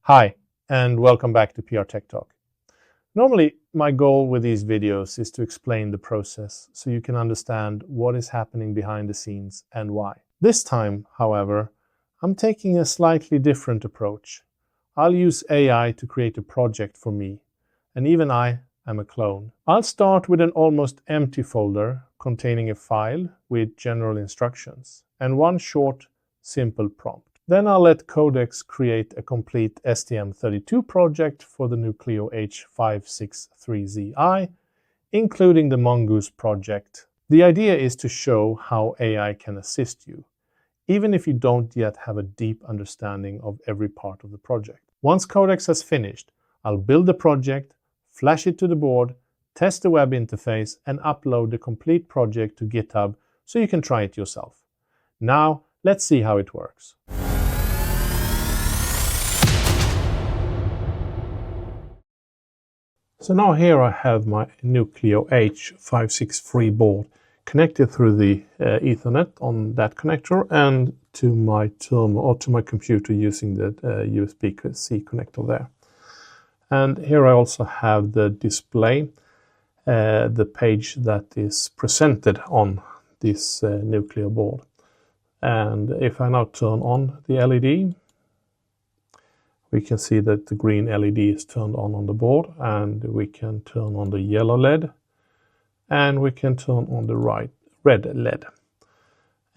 Hi, and welcome back to PR Tech Talk. Normally, my goal with these videos is to explain the process so you can understand what is happening behind the scenes and why. This time, however, I'm taking a slightly different approach. I'll use AI to create a project for me, and even I am a clone. I'll start with an almost empty folder containing a file with general instructions and one short, simple prompt. Then I'll let Codex create a complete STM32 project for the Nucleo H563ZI, including the Mongoose project. The idea is to show how AI can assist you, even if you don't yet have a deep understanding of every part of the project. Once Codex has finished, I'll build the project, flash it to the board, test the web interface, and upload the complete project to GitHub so you can try it yourself. Now, let's see how it works. So now here I have my Nucleo H563 board connected through the Ethernet on that connector and to my terminal or to my computer using the USB-C connector there. And here I also have the display, the page that is presented on this Nucleo board. And if I now turn on the LED, we can see that the green LED is turned on the board, and we can turn on the yellow LED, and we can turn on the red LED.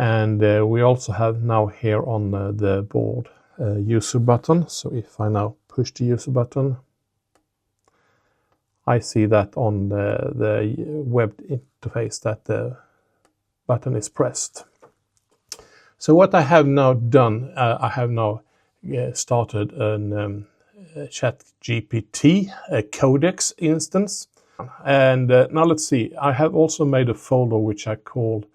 And we also have now here on the board a user button. So if I now push the user button, I see that on the web interface that the button is pressed. So what I have now done, I have now started a ChatGPT Codex instance. And now let's see, I have also made a folder which I call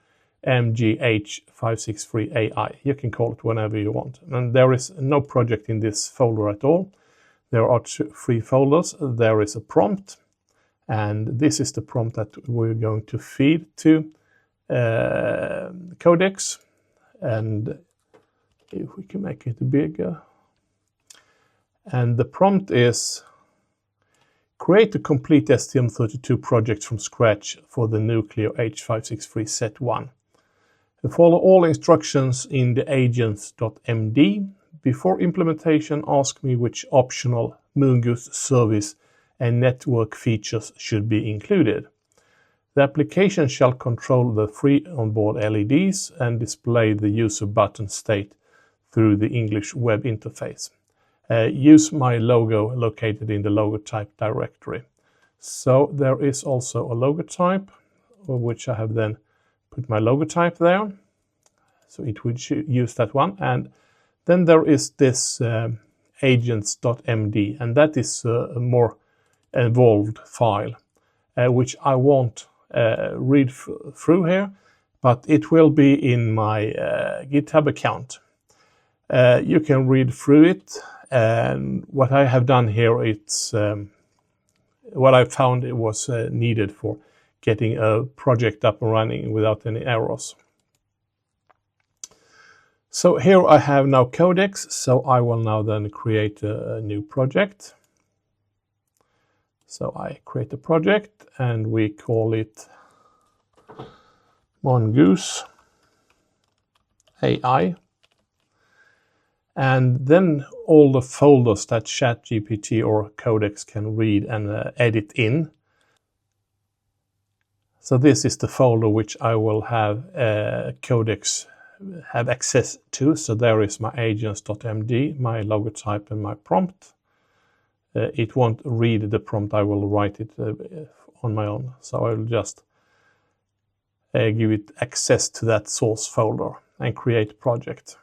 MGH563AI. You can call it whenever you want. And there is no project in this folder at all. There are three folders. There is a prompt, and this is the prompt that we're going to feed to Codex. And if we can make it bigger. And the prompt is: create a complete STM32 project from scratch for the Nucleo H563 set 1. Follow all instructions in the agents.md. Before implementation, ask me which optional Mongoose service and network features should be included. The application shall control the free onboard LEDs and display the user button state through the English web interface. Use my logo located in the logo type directory. So there is also a logo type, which I have then put my logo type there. So it would use that one. And then there is this agents.md, and that is a more involved file, which I won't read through here, but it will be in my GitHub account. You can read through it, and what I have done here, it's what I found it was needed for getting a project up and running without any errors. So here I have now Codex, so I will now then create a new project. So I create a project and we call it Mongoose AI. And then all the folders that ChatGPT or Codex can read and edit in. So this is the folder which I will have Codex have access to. So there is my agents.md, my logo type, and my prompt. It won't read the prompt, I will write it on my own. So I will just give it access to that source folder and create project.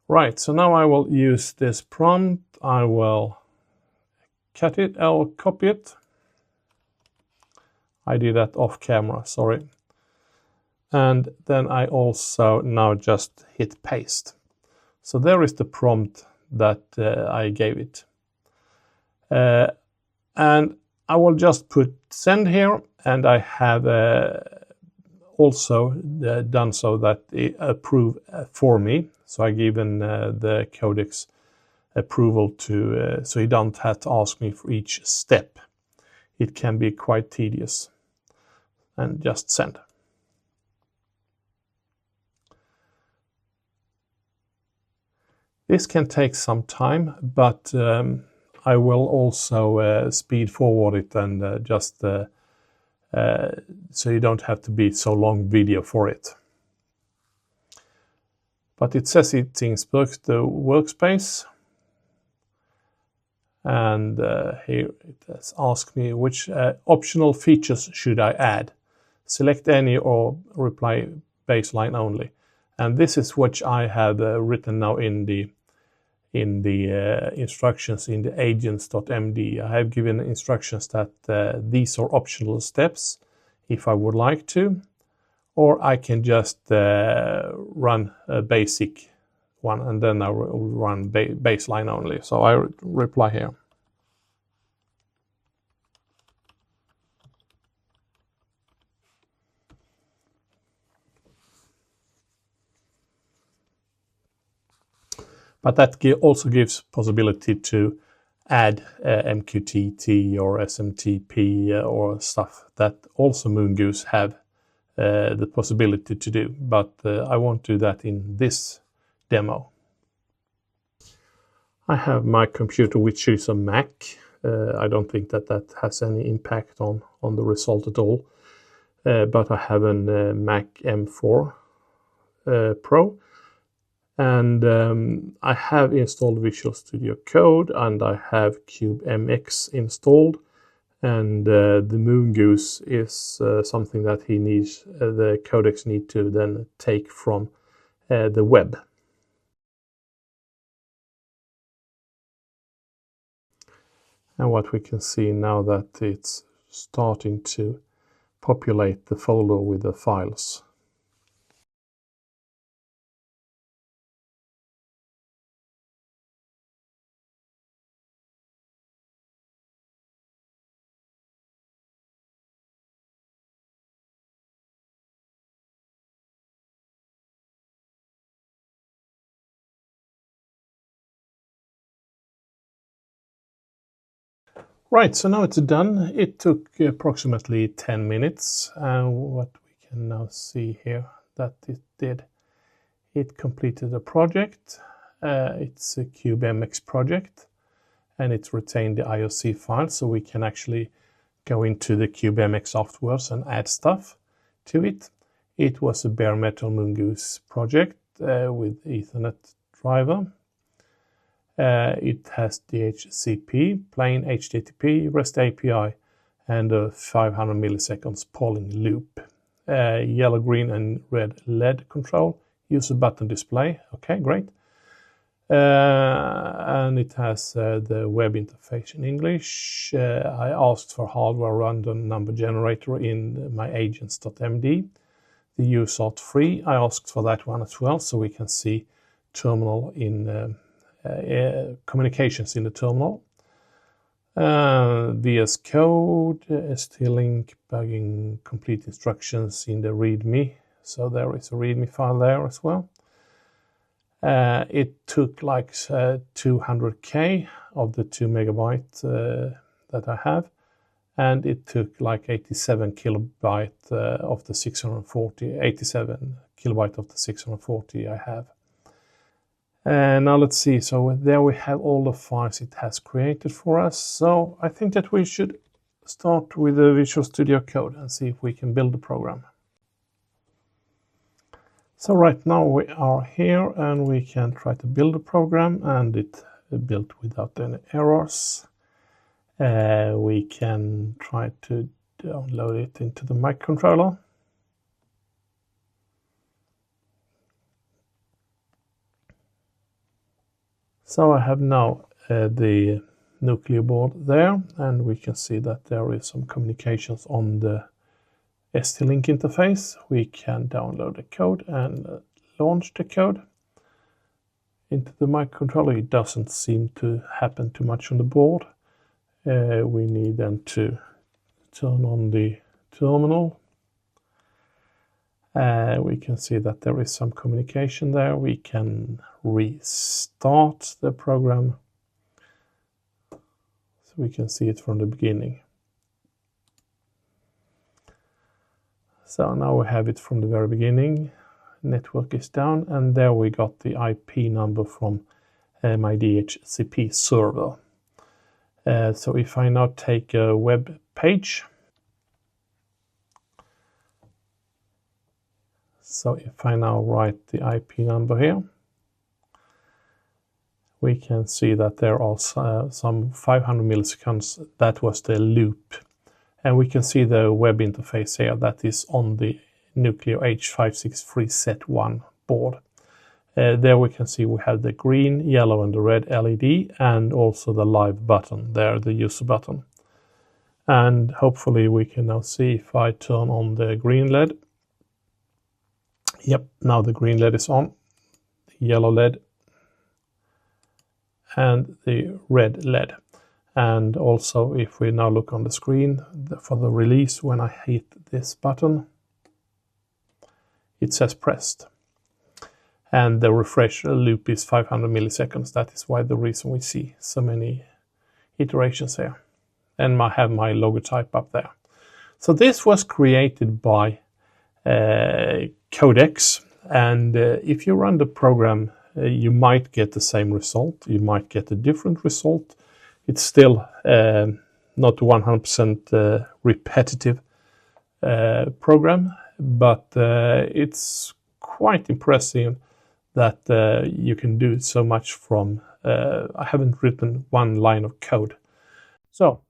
Right, so now I will use this prompt. I will cut it, I'll copy it. I did that off camera, sorry. And then I also now just hit paste. So there is the prompt that I gave it. And I will just put send here, and I have also done so that it approve for me. So I given the Codex approval to, so you don't have to ask me for each step. It can be quite tedious. And just send. This can take some time, but I will also speed forward it and just so you don't have to be so long video for it. But it says it inspects the workspace, and here it has asked me which optional features should I add. Select any or reply baseline only. And this is what I have written now in the instructions in the agents.md. I have given instructions that these are optional steps if I would like to, or I can just run a basic one and then I will run baseline only. So I reply here. But that also gives possibility to add MQTT or SMTP or stuff that also Mongoose have the possibility to do. But I won't do that in this demo. I have my computer, which is a Mac. I don't think that has any impact on the result at all. But I have a Mac M4 Pro. And I have installed Visual Studio Code, and I have CubeMX installed, and the Mongoose is something that he needs, the codecs need to then take from the web. And what we can see now that it's starting to populate the folder with the files. Right, so now it's done. It took approximately 10 minutes. What we can now see here that it did, it completed a project. It's a CubeMX project, and it's retained the IOC file, so we can actually go into the CubeMX afterwards and add stuff to it. It was a bare metal Mongoose project with Ethernet driver. It has DHCP, plain HTTP, REST API, and a 500 milliseconds polling loop. Yellow, green, and red LED control. Use a button display. Okay, great. And it has the web interface in English. I asked for hardware random number generator in my agents.md. The USART3, I asked for that one as well, so we can see terminal in communications in the terminal. VS Code, ST-Link, bugging complete instructions in the README. So there is a README file there as well. It took like 200K of the 2 megabyte that I have, and it took like 87 kilobyte of the 640, 87 kilobyte of the 640 I have. Now let's see, so there we have all the files it has created for us. So I think that we should start with the Visual Studio Code and see if we can build the program. So right now we are here and we can try to build a program, and it built without any errors. We can try to download it into the microcontroller. So I have now the nuclear board there, and we can see that there is some communications on the ST-Link interface. We can download the code and launch the code into the microcontroller. It doesn't seem to happen too much on the board. We need then to turn on the terminal. We can see that there is some communication there. We can restart the program so we can see it from the beginning. So now we have it from the very beginning. Network is down, and there we got the IP number from my DHCP server. So if I now take a web page, so if I now write the IP number here, we can see that there are some 500 milliseconds. That was the loop. And we can see the web interface here that is on the Nucleo H563 Set 1 board. There we can see we have the green, yellow and the red LED, and also the live button there, the user button. And hopefully we can now see if I turn on the green LED. Yep, now the green LED is on, the yellow LED and the red LED. And also if we now look on the screen for the release, when I hit this button, it says pressed. And the refresh loop is 500 milliseconds. That is why the reason we see so many iterations here. And I have my logotype up there. So this was created by Codex. And if you run the program, you might get the same result. You might get a different result. It's still not 100% repetitive program, but it's quite impressive that you can do so much from, I haven't written one line of code. So,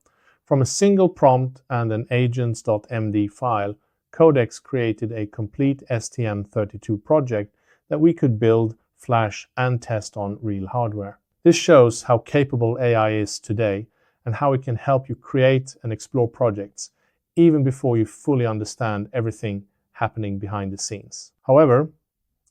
from a single prompt and an agents.md file, Codex created a complete STM32 project that we could build, flash, and test on real hardware. This shows how capable AI is today and how it can help you create and explore projects even before you fully understand everything happening behind the scenes. However,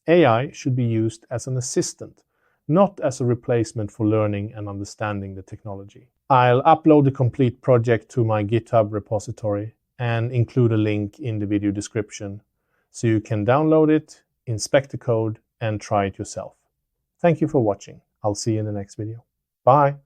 AI should be used as an assistant, not as a replacement for learning and understanding the technology. I'll upload the complete project to my GitHub repository and include a link in the video description so you can download it, inspect the code, and try it yourself. Thank you for watching. I'll see you in the next video. Bye!